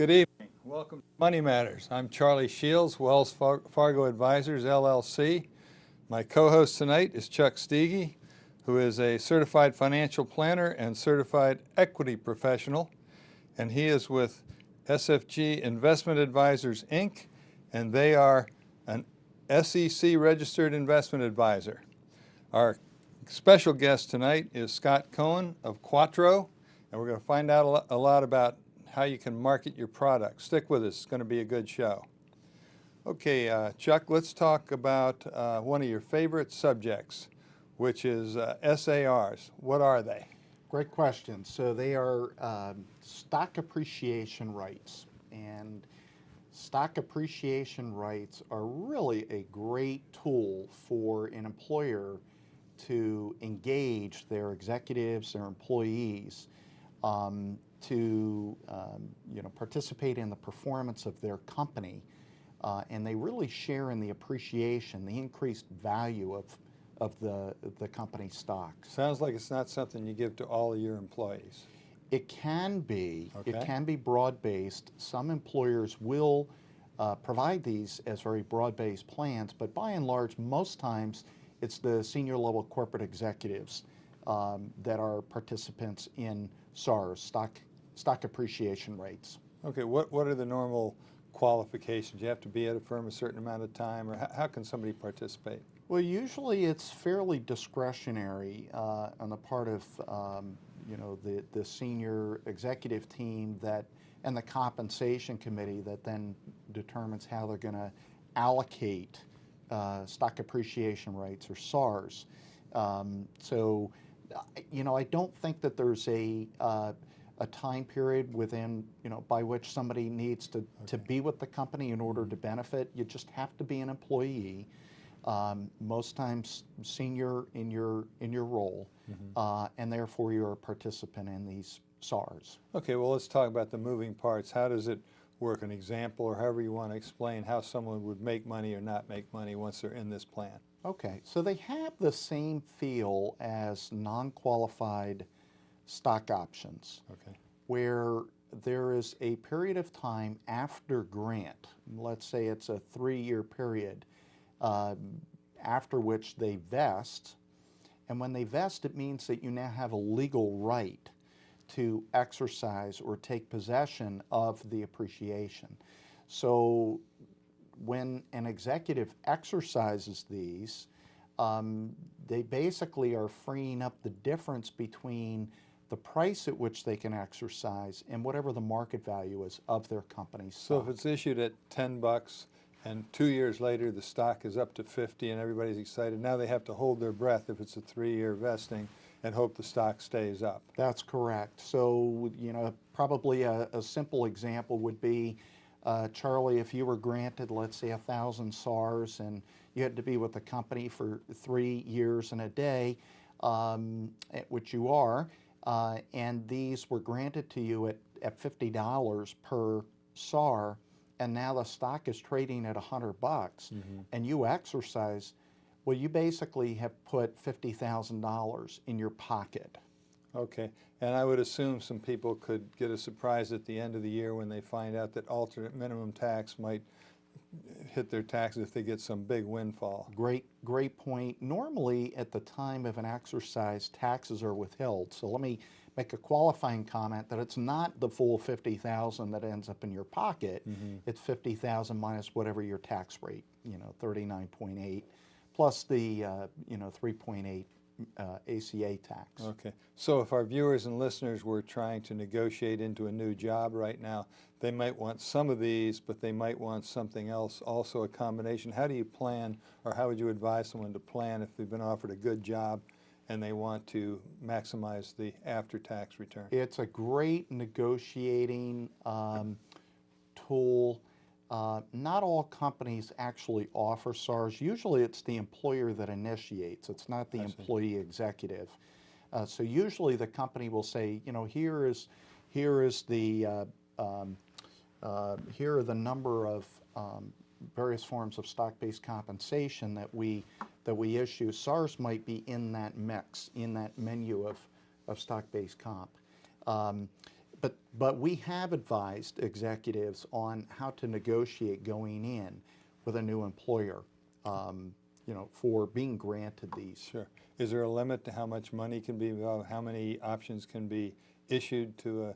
Good evening. Welcome to Money Matters. I'm Charlie Shields, Wells Fargo Advisors, LLC. My co-host tonight is Chuck Steege, who is a certified financial planner and certified equity professional, and he is with SFG Investment Advisors, Inc., and they are an SEC registered investment advisor. Our special guest tonight is Scott Cohen of QUATTRO, and we're going to find out a lot about how you can market your product. Stick with us. It's going to be a good show. Okay, Chuck, let's talk about one of your favorite subjects, which is SARs. What are they? Great question. So they are stock appreciation rights. And stock appreciation rights are really a great tool for an employer to engage their executives, their employees, to participate in the performance of their company, and they really share in the appreciation, the increased value of the company stock. Sounds like it's not something you give to all of your employees. It can be. Okay. It can be broad-based. Some employers will provide these as very broad-based plans, but by and large, most times it's the senior level corporate executives that are participants in SARS, stock appreciation rates. Okay, what are the normal qualifications? You have to be at a firm a certain amount of time, or how can somebody participate? Well, usually it's fairly discretionary on the part of the senior executive team and the compensation committee that then determines how they're going to allocate stock appreciation rights, or SARs. I don't think that there's a time period within, by which somebody needs to be with the company in order to benefit. You just have to be an employee, most times senior in your role, and therefore you're a participant in these SARs. Okay, well, let's talk about the moving parts. How does it work? An example, or however you want to explain how someone would make money or not make money once they're in this plan. Okay, so they have the same feel as non-qualified stock options, Okay. where there is a period of time after grant, let's say it's a 3-year period, after which they vest, and when they vest, it means that you now have a legal right to exercise or take possession of the appreciation. So when an executive exercises these, they basically are freeing up the difference between the price at which they can exercise and whatever the market value is of their company's stock. So if it's issued at $10 and 2 years later the stock is up to 50 and everybody's excited, now they have to hold their breath if it's a 3-year vesting and hope the stock stays up. That's correct. So, probably a simple example would be, Charlie, if you were granted, let's say, 1,000 SARs and you had to be with the company for 3 years and a day, which you are, and these were granted to you at $50 per SAR, and now the stock is trading at $100, and you exercise, well, you basically have put $50,000 in your pocket. Okay, and I would assume some people could get a surprise at the end of the year when they find out that alternate minimum tax might hit their taxes if they get some big windfall. Great point. Normally, at the time of an exercise, taxes are withheld. So let me make a qualifying comment that it's not the full $50,000 that ends up in your pocket. It's $50,000 minus whatever your tax rate, 39.8, plus the 3.8 ACA tax. Okay, so if our viewers and listeners were trying to negotiate into a new job right now, they might want some of these, but they might want something else, also a combination. How do you plan, or how would you advise someone to plan if they've been offered a good job and they want to maximize the after-tax return? It's a great negotiating tool. Not all companies actually offer SARs. Usually it's the employer that initiates. It's not the employee executive. So usually the company will say, here are the number of various forms of stock-based compensation that we issue. SARs might be in that mix, in that menu of stock-based comp. But we have advised executives on how to negotiate going in with a new employer, for being granted these. Sure. Is there a limit to how much money can be involved, how many options can be issued to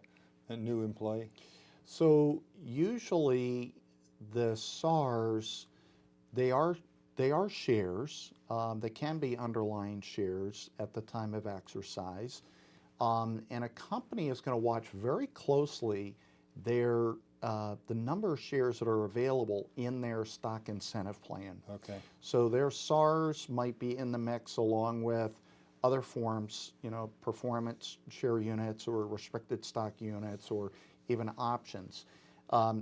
a new employee? So usually the SARS, they are shares. They can be underlying shares at the time of exercise. And a company is going to watch very closely the number of shares that are available in their stock incentive plan. Okay. So their SARS might be in the mix along with other forms, performance share units or restricted stock units or even options.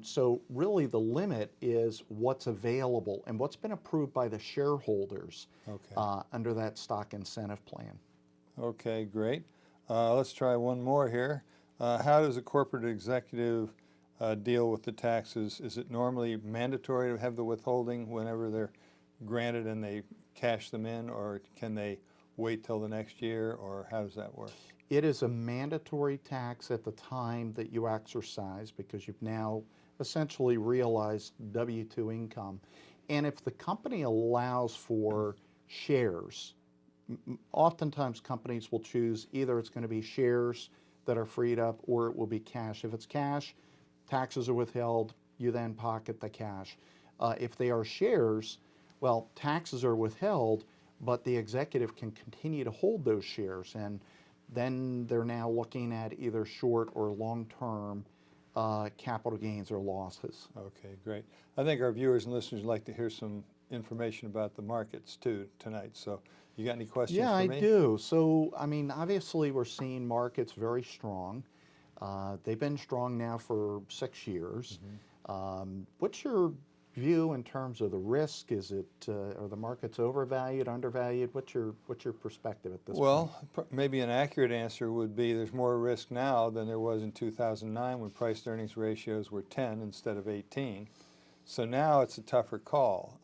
So really the limit is what's available and what's been approved by the shareholders under that stock incentive plan. Okay, great. Let's try one more here. How does a corporate executive deal with the taxes? Is it normally mandatory to have the withholding whenever they're granted and they cash them in, or can they wait till the next year, or how does that work? It is a mandatory tax at the time that you exercise because you've now essentially realized W-2 income. And if the company allows for shares, oftentimes companies will choose either it's going to be shares that are freed up or it will be cash. If it's cash, taxes are withheld, you then pocket the cash. If they are shares, well, taxes are withheld, but the executive can continue to hold those shares, and then they're now looking at either short or long-term capital gains or losses. Okay, great. I think our viewers and listeners would like to hear some information about the markets too tonight. So you got any questions Yeah, for I me? do. So, obviously we're seeing markets very strong. They've been strong now for 6 years. What's your view in terms of the risk? Is it, are the markets overvalued, undervalued? What's your perspective at this point? Well, maybe an accurate answer would be there's more risk now than there was in 2009 when price-to-earnings ratios were 10 instead of 18. So now it's a tougher call.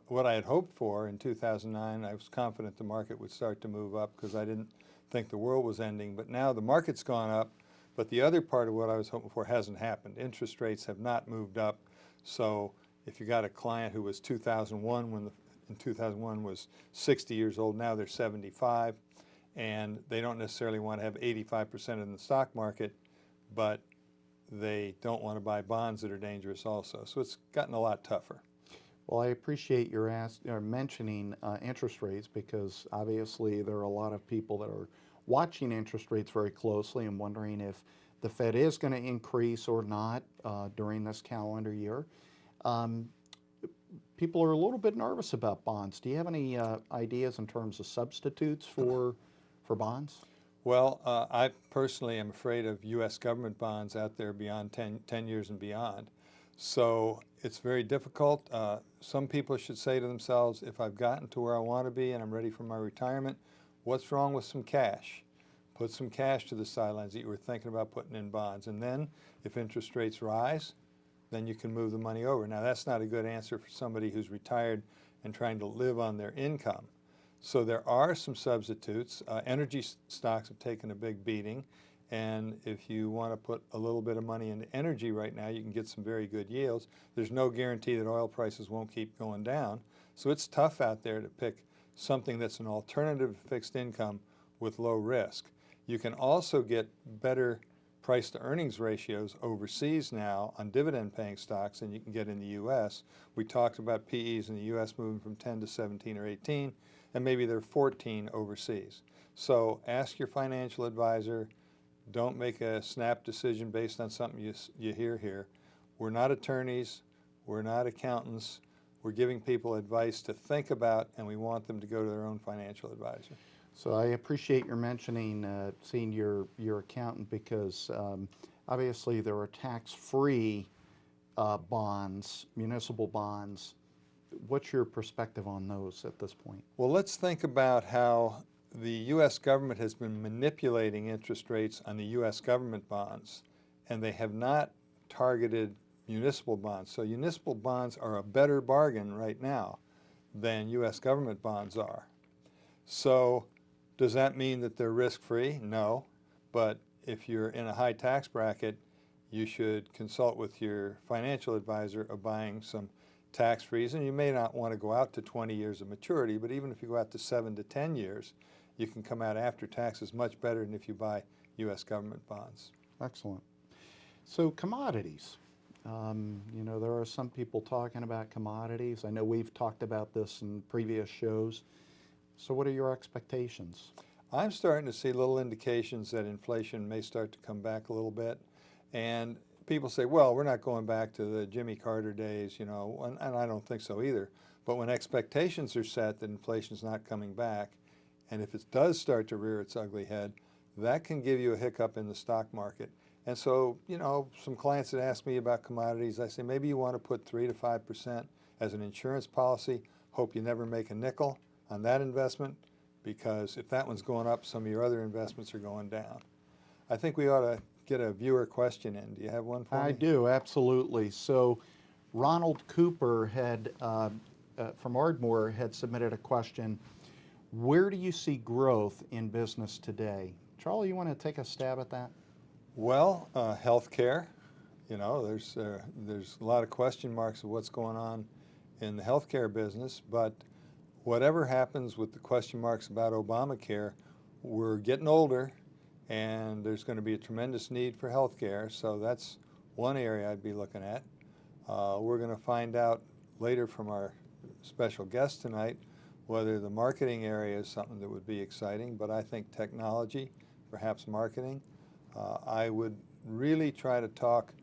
What I had hoped for in 2009, I was confident the market would start to move up because I didn't think the world was ending. But now the market's gone up, but the other part of what I was hoping for hasn't happened. Interest rates have not moved up. So if you got a client who was 2001 when in 2001 was 60 years old, now they're 75, and they don't necessarily want to have 85% in the stock market, but they don't want to buy bonds that are dangerous also. So it's gotten a lot tougher. Well, I appreciate your mentioning interest rates because obviously there are a lot of people that are watching interest rates very closely and wondering if the Fed is going to increase or not during this calendar year. People are a little bit nervous about bonds. Do you have any ideas in terms of substitutes for bonds? Well, I personally am afraid of U.S. government bonds out there beyond 10 years and beyond. So it's very difficult. Some people should say to themselves, if I've gotten to where I want to be and I'm ready for my retirement, what's wrong with some cash? Put some cash to the sidelines that you were thinking about putting in bonds. And then if interest rates rise, then you can move the money over. Now, that's not a good answer for somebody who's retired and trying to live on their income. So there are some substitutes. Energy stocks have taken a big beating, and if you want to put a little bit of money into energy right now, you can get some very good yields. There's no guarantee that oil prices won't keep going down, so it's tough out there to pick something that's an alternative to fixed income with low risk. You can also get better price-to-earnings ratios overseas now on dividend-paying stocks than you can get in the U.S. We talked about PEs in the U.S. moving from 10 to 17 or 18, and maybe they're 14 overseas. So ask your financial advisor. Don't make a snap decision based on something you hear here. We're not attorneys. We're not accountants. We're giving people advice to think about, and we want them to go to their own financial advisor. So I appreciate your mentioning seeing your accountant because obviously there are tax-free bonds, municipal bonds. What's your perspective on those at this point? Well, let's think about how the U.S. government has been manipulating interest rates on the U.S. government bonds, and they have not targeted municipal bonds. So municipal bonds are a better bargain right now than U.S. government bonds are. So does that mean that they're risk-free? No. But if you're in a high tax bracket, you should consult with your financial advisor of buying some tax-frees. And you may not want to go out to 20 years of maturity, but even if you go out to 7 to 10 years, you can come out after taxes much better than if you buy U.S. government bonds. Excellent. So commodities. You know, there are some people talking about commodities. I know we've talked about this in previous shows. So what are your expectations? I'm starting to see little indications that inflation may start to come back a little bit. And people say, well, we're not going back to the Jimmy Carter days, you know, and I don't think so either. But when expectations are set that inflation's not coming back, and if it does start to rear its ugly head, that can give you a hiccup in the stock market. And so, you know, some clients that ask me about commodities, I say maybe you want to put 3 to 5% as an insurance policy. Hope you never make a nickel on that investment, because if that one's going up, some of your other investments are going down. I think we ought to get a viewer question in. Do you have one for me? I do, absolutely. So Ronald Cooper had, from Ardmore, had submitted a question. Where do you see growth in business today? Charlie, you want to take a stab at that? Well, healthcare. You know, there's a lot of question marks of what's going on in the healthcare business, but whatever happens with the question marks about Obamacare, we're getting older, and there's going to be a tremendous need for healthcare, so that's one area I'd be looking at. We're going to find out later from our special guest tonight whether the marketing area is something that would be exciting, but I think technology, perhaps marketing. I would really try to talk,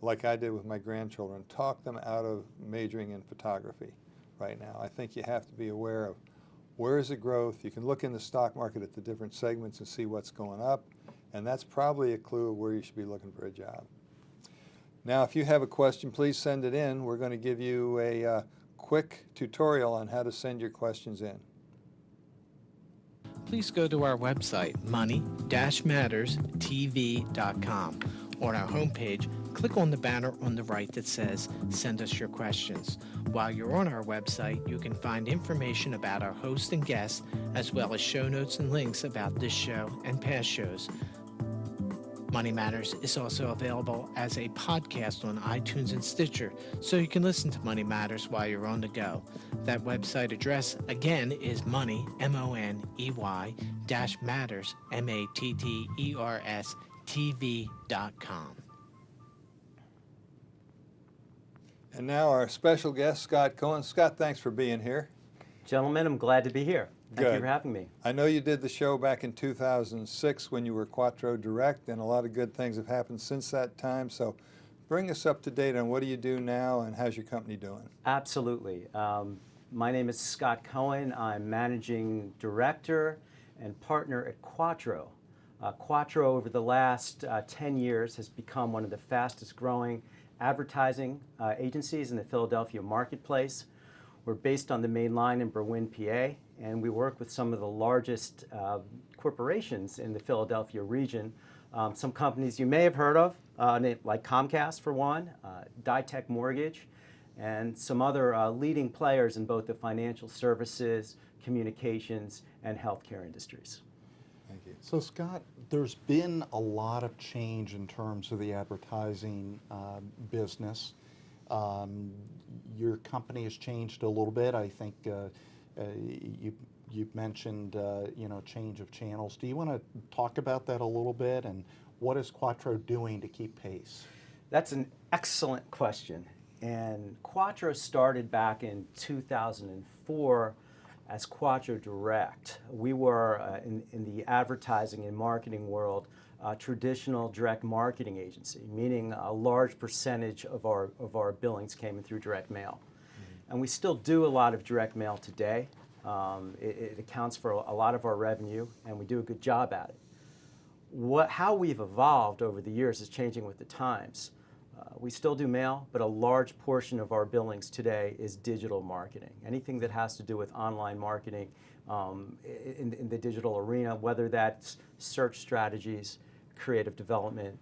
like I did with my grandchildren, talk them out of majoring in photography right now. I think you have to be aware of where is the growth. You can look in the stock market at the different segments and see what's going up, and that's probably a clue of where you should be looking for a job. Now, if you have a question, please send it in. We're going to give you a quick tutorial on how to send your questions in. Please go to our website, money-matterstv.com. On our homepage, click on the banner on the right that says, Send us your questions. While you're on our website, you can find information about our host and guests, as well as show notes and links about this show and past shows. Money Matters is also available as a podcast on iTunes and Stitcher, so you can listen to Money Matters while you're on the go. That website address, again, is money, M-O-N-E-Y, -matters, M-A-T-T-E-R-S, TV.com. And now our special guest, Scott Cohen. Scott, thanks for being here. Gentlemen, I'm glad to be here. Thank Good. you for having me. I know you did the show back in 2006 when you were QUATTRO Direct, and a lot of good things have happened since that time. So bring us up to date on what do you do now and how's your company doing? Absolutely. My name is Scott Cohen. I'm Managing Director and Partner at QUATTRO. QUATTRO over the last 10 years has become one of the fastest growing advertising agencies in the Philadelphia marketplace. We're based on the main line in Berwyn, PA, and we work with some of the largest corporations in the Philadelphia region. Some companies you may have heard of, like Comcast for one, Ditech Mortgage, and some other leading players in both the financial services, communications, and healthcare industries. Thank you. So Scott, there's been a lot of change in terms of the advertising business. Your company has changed a little bit. I think you've mentioned change of channels. Do you want to talk about that a little bit, and what is QUATTRO doing to keep pace? That's an excellent question. And QUATTRO started back in 2004 as QUATTRO Direct. We were in the advertising and marketing world, traditional direct marketing agency, meaning a large percentage of our billings came in through direct mail. Mm-hmm. And we still do a lot of direct mail today. It accounts for a lot of our revenue, and we do a good job at it. How we've evolved over the years is changing with the times. We still do mail, but a large portion of our billings today is digital marketing. Anything that has to do with online marketing in the digital arena, whether that's search strategies, creative development,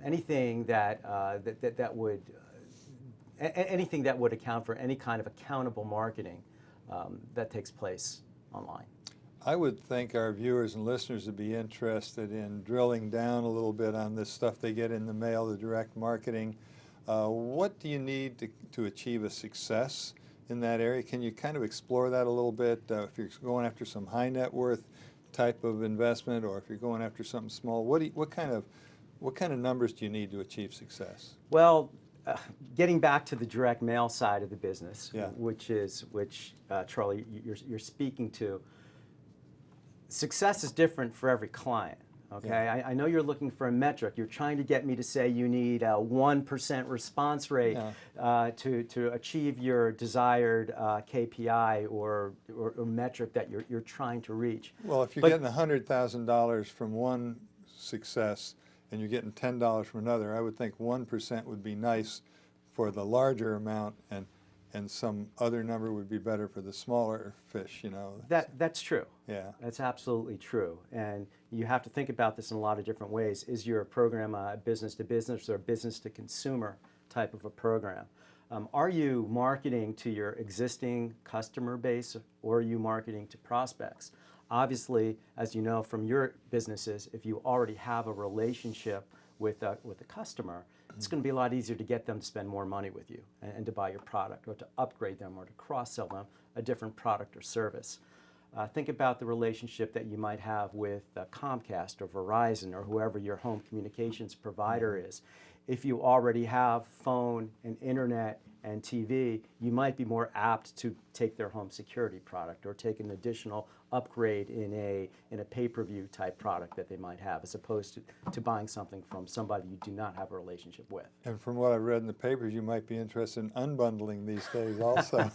anything that would account for any kind of accountable marketing that takes place online. I would think our viewers and listeners would be interested in drilling down a little bit on this stuff they get in the mail, the direct marketing. What do you need to achieve a success in that area? Can you kind of explore that a little bit? If you're going after some high net worth type of investment, or if you're going after something small, what kind of numbers do you need to achieve success? Well, getting back to the direct mail side of the business, Yeah. which Charlie, you're speaking to, success is different for every client. Okay, Yeah. I know you're looking for a metric. You're trying to get me to say you need a 1% response rate to achieve your desired KPI or metric that you're trying to reach. Well, if you're getting $100,000 from one success and you're getting $10 from another, I would think 1% would be nice for the larger amount, and some other number would be better for the smaller fish, you know. That's true. Yeah. That's absolutely true. And you have to think about this in a lot of different ways. Is your program a business to business or business to consumer type of a program? Are you marketing to your existing customer base, or are you marketing to prospects? Obviously, as you know from your businesses, if you already have a relationship with a customer, it's going to be a lot easier to get them to spend more money with you and to buy your product, or to upgrade them, or to cross-sell them a different product or service. Think about the relationship that you might have with Comcast or Verizon or whoever your home communications provider is. If you already have phone and internet and TV, you might be more apt to take their home security product, or take an additional upgrade in a pay-per-view type product that they might have, as opposed to buying something from somebody you do not have a relationship with. And from what I've read in the papers, you might be interested in unbundling these days also.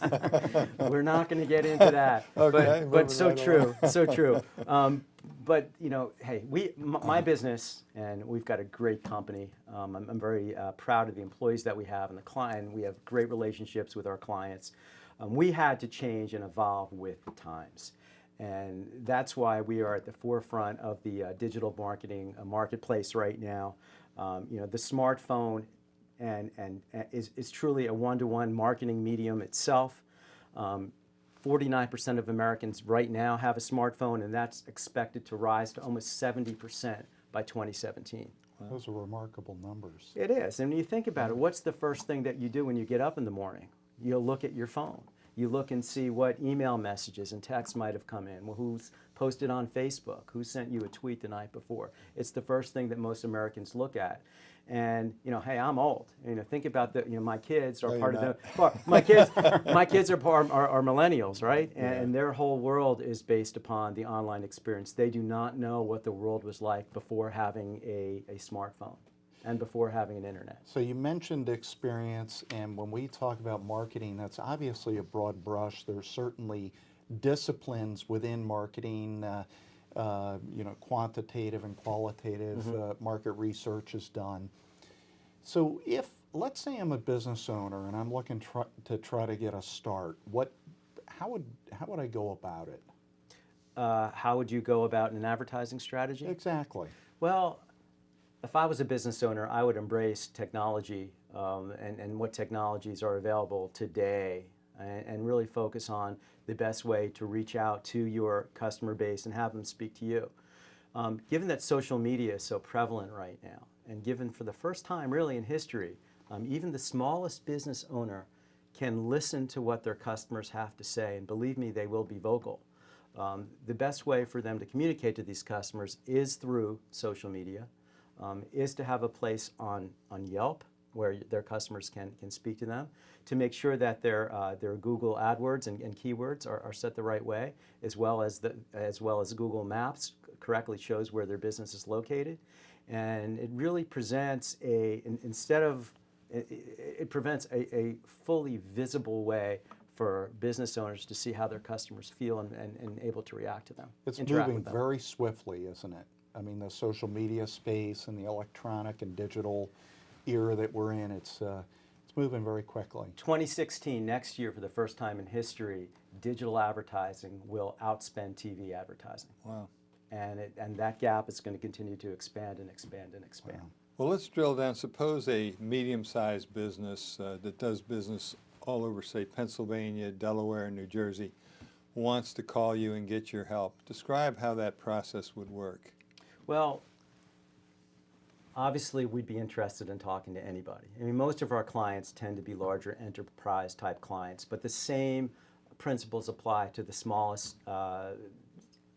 We're not going to get into that. Okay, but so right true, so true. But you know, hey, my business, and we've got a great company. I'm very proud of the employees that we have and the client. We have great relationships with our clients. We had to change and evolve with the times. And that's why we are at the forefront of the digital marketing marketplace right now. You know, the smartphone is truly a one-to-one marketing medium itself. 49% of Americans right now have a smartphone, and that's expected to rise to almost 70% by 2017. Those are remarkable numbers. It is. And when you think about it, what's the first thing that you do when you get up in the morning? You'll look at your phone. You look and see what email messages and texts might have come in. Well, who's posted on Facebook? Who sent you a tweet the night before? It's the first thing that most Americans look at. And you know, hey, I'm old. You know, think about the. You know, my kids are part of the. My kids are millennials, right? And their whole world is based upon the online experience. They do not know what the world was like before having a smartphone and before having an internet. So you mentioned experience, and when we talk about marketing, that's obviously a broad brush. There's certainly disciplines within marketing. You know, quantitative and qualitative market research is done. So if, let's say I'm a business owner and I'm looking to try to get a start, how would I go about it? How would you go about an advertising strategy? Exactly. Well, if I was a business owner, I would embrace technology and what technologies are available today, and really focus on the best way to reach out to your customer base and have them speak to you. Given that social media is so prevalent right now, and given for the first time really in history, even the smallest business owner can listen to what their customers have to say, and believe me, they will be vocal. The best way for them to communicate to these customers is through social media, is to have a place on Yelp where their customers can speak to them, to make sure that their Google AdWords and keywords are set the right way, as well as Google Maps correctly shows where their business is located. And it really presents a fully visible way for business owners to see how their customers feel and able to react to them. It's moving very swiftly, isn't it? I mean, the social media space and the electronic and digital era that we're in, it's moving very quickly. 2016, next year, for the first time in history, digital advertising will outspend TV advertising. Wow. And that gap is going to continue to expand and expand and expand. Wow. Well, let's drill down. Suppose a medium-sized business that does business all over, say, Pennsylvania, Delaware, and New Jersey. wants to call you and get your help. Describe how that process would work. Well, obviously, we'd be interested in talking to anybody. I mean, most of our clients tend to be larger enterprise type clients, but the same principles apply to the smallest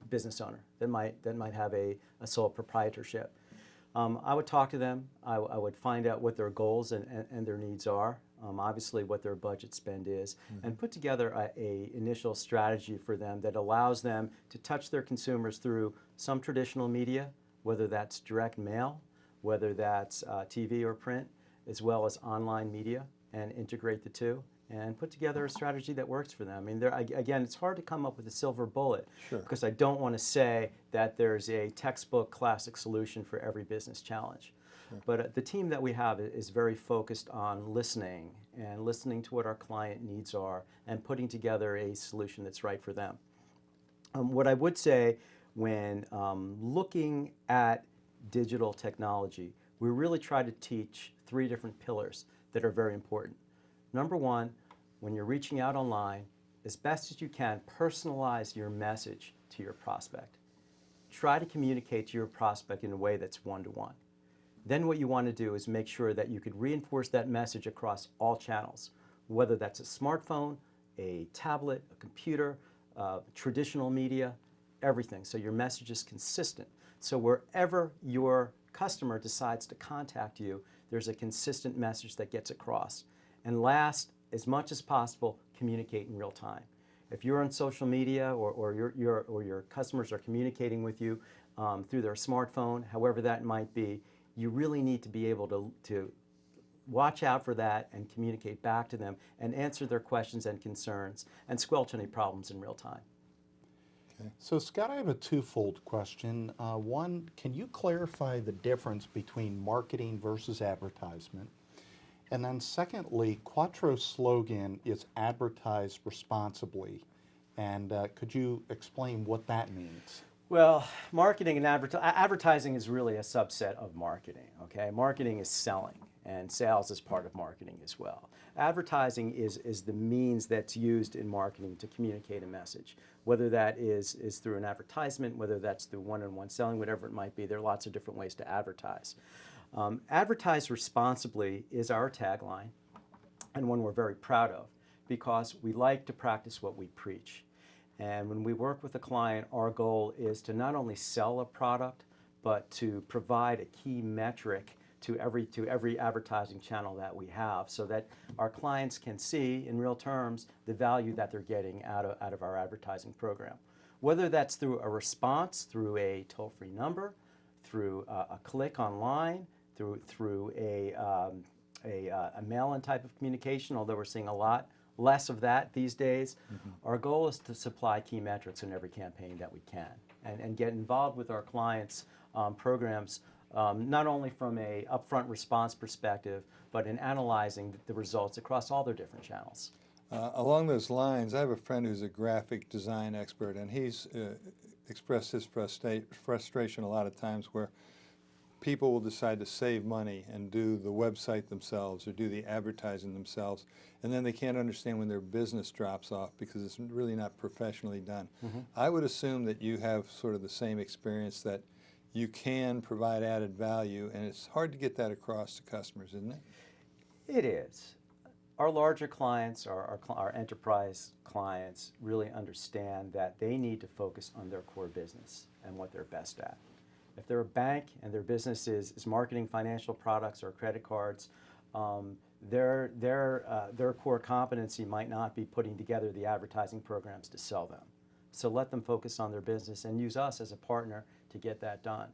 business owner that might have a sole proprietorship. I would talk to them. I would find out what their goals and their needs are, obviously what their budget spend is, and put together a initial strategy for them that allows them to touch their consumers through some traditional media, whether that's direct mail, whether that's TV or print, as well as online media, and integrate the two and put together a strategy that works for them. I mean, again, it's hard to come up with a silver bullet, Sure. because I don't want to say that there's a textbook classic solution for every business challenge. Sure. But the team that we have is very focused on listening and listening to what our client needs are and putting together a solution that's right for them. What I would say when looking at digital technology, we really try to teach 3 different pillars that are very important. Number 1, when you're reaching out online, as best as you can, personalize your message to your prospect. Try to communicate to your prospect in a way that's one-to-one. Then what you want to do is make sure that you could reinforce that message across all channels, whether that's a smartphone, a tablet, a computer, traditional media, everything. So your message is consistent. So wherever your customer decides to contact you, there's a consistent message that gets across. And last, as much as possible, communicate in real time. If you're on social media or your customers are communicating with you through their smartphone, however that might be, you really need to be able to watch out for that and communicate back to them and answer their questions and concerns and squelch any problems in real time. So Scott, I have a twofold question. One, can you clarify the difference between marketing versus advertisement? And then secondly, QUATTRO's slogan is advertise responsibly. And could you explain what that means? Well, marketing and advertising is really a subset of marketing, okay? Marketing is selling, and sales is part of marketing as well. Advertising is the means that's used in marketing to communicate a message, whether that is through an advertisement, whether that's through one-on-one selling, whatever it might be. There are lots of different ways to advertise. Advertise responsibly is our tagline, and one we're very proud of, because we like to practice what we preach. And when we work with a client, our goal is to not only sell a product, but to provide a key metric to every advertising channel that we have, so that our clients can see in real terms the value that they're getting out of our advertising program. Whether that's through a response, through a toll-free number, through a click online, through a mail-in type of communication, although we're seeing a lot less of that these days. Our goal is to supply key metrics in every campaign that we can and get involved with our clients' programs, not only from a upfront response perspective, but in analyzing the results across all their different channels. Along those lines, I have a friend who's a graphic design expert, and he's expressed his frustration a lot of times where people will decide to save money and do the website themselves or do the advertising themselves, and then they can't understand when their business drops off because it's really not professionally done. I would assume that you have sort of the same experience, that you can provide added value, and it's hard to get that across to customers, isn't it? It is. Our larger clients, our enterprise clients, really understand that they need to focus on their core business and what they're best at. If they're a bank and their business is marketing financial products or credit cards, their core competency might not be putting together the advertising programs to sell them. So let them focus on their business and use us as a partner to get that done.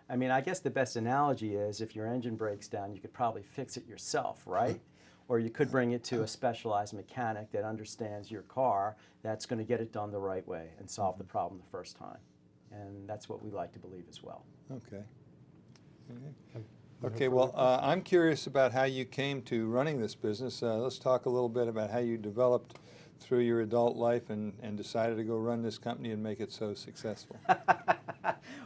I mean, I guess the best analogy is if your engine breaks down, you could probably fix it yourself, right? Or you could bring it to a specialized mechanic that understands your car, that's going to get it done the right way and solve the problem the first time. And that's what we like to believe as well. Okay. Okay, well, I'm curious about how you came to running this business. Let's talk a little bit about how you developed through your adult life and decided to go run this company and make it so successful.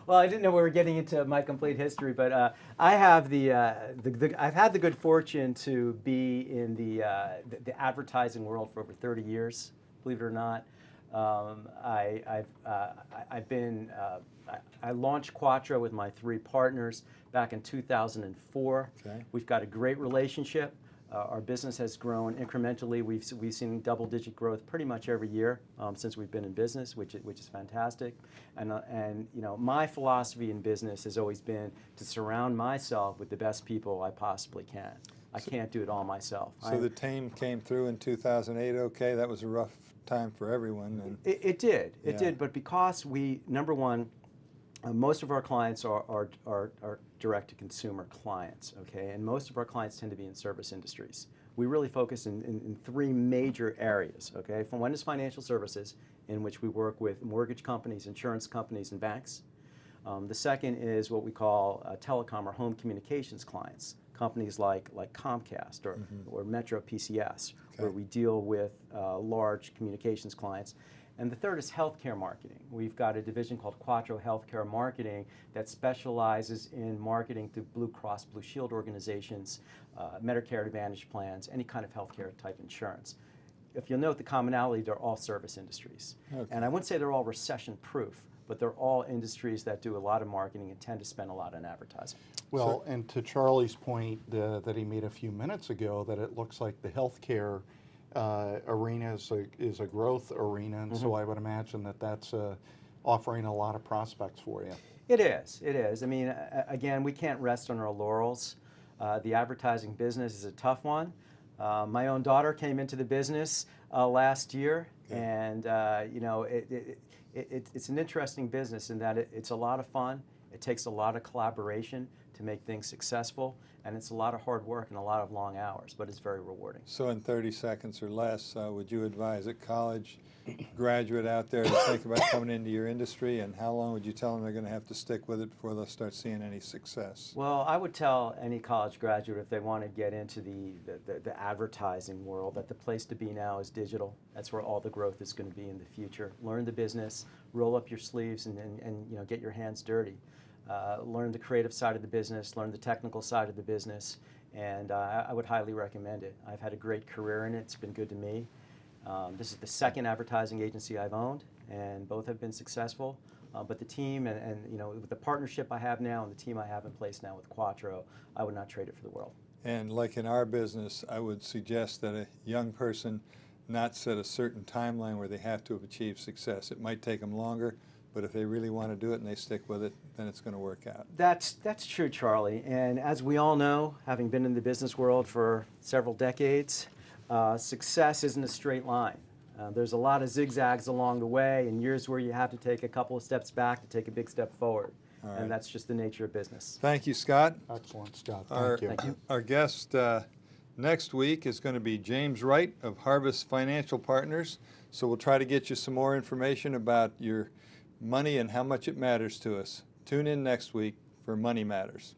Well, I didn't know we were getting into my complete history, but I have I've had the good fortune to be in the advertising world for over 30 years, believe it or not. I launched Quattro with my 3 partners back in 2004. Okay. We've got a great relationship. Our business has grown incrementally. We've seen double-digit growth pretty much every year since we've been in business, which is fantastic. And you know, my philosophy in business has always been to surround myself with the best people I possibly can. I can't do it all myself. So the team came through in 2008, okay? That was a rough time for everyone. And It did. It Yeah. did. But because we, number one, most of our clients are direct-to-consumer clients, okay? And most of our clients tend to be in service industries. We really focus in 3 major areas, okay? One is financial services, in which we work with mortgage companies, insurance companies, and banks. The second is what we call telecom or home communications clients, companies like Comcast or Metro PCS, where we deal with large communications clients. And the third is healthcare marketing. We've got a division called QUATTRO Healthcare Marketing that specializes in marketing through Blue Cross Blue Shield organizations, Medicare Advantage plans, any kind of healthcare type insurance. If you'll note the commonality, they're all service industries. Okay. And I wouldn't say they're all recession-proof, but they're all industries that do a lot of marketing and tend to spend a lot on advertising. Well, and to Charlie's point that he made a few minutes ago, that it looks like the healthcare arena is a growth arena, and so I would imagine that that's offering a lot of prospects for you. It is. It is. I mean, again, we can't rest on our laurels. The advertising business is a tough one. My own daughter came into the business last year, and you know, it's an interesting business in that it's a lot of fun. It takes a lot of collaboration to make things successful, and it's a lot of hard work and a lot of long hours, but it's very rewarding. so in 30 seconds or less, would you advise a college graduate out there to think about coming into your industry, and how long would you tell them they're going to have to stick with it before they'll start seeing any success? Well, I would tell any college graduate, if they want to get into the advertising world, that the place to be now is digital. That's where all the growth is going to be in the future. Learn the business, roll up your sleeves, and you know, get your hands dirty. Learn the creative side of the business, learn the technical side of the business, and I would highly recommend it. I've had a great career in it. It's been good to me. This is the 2nd advertising agency I've owned, and both have been successful. But the team and you know, with the partnership I have now and the team I have in place now with Quattro, I would not trade it for the world. And like in our business, I would suggest that a young person not set a certain timeline where they have to have achieved success. It might take them longer, but if they really want to do it and they stick with it, then it's going to work out. That's true, Charlie. And as we all know, having been in the business world for several decades, success isn't a straight line. There's a lot of zigzags along the way, and years where you have to take a couple of steps back to take a big step forward. All right. And that's just the nature of business. Thank you, Scott. Excellent, Scott. Our, Thank you. our guest next week is going to be James Wright of Harvest Financial Partners. So we'll try to get you some more information about your money and how much it matters to us. Tune in next week for Money Matters.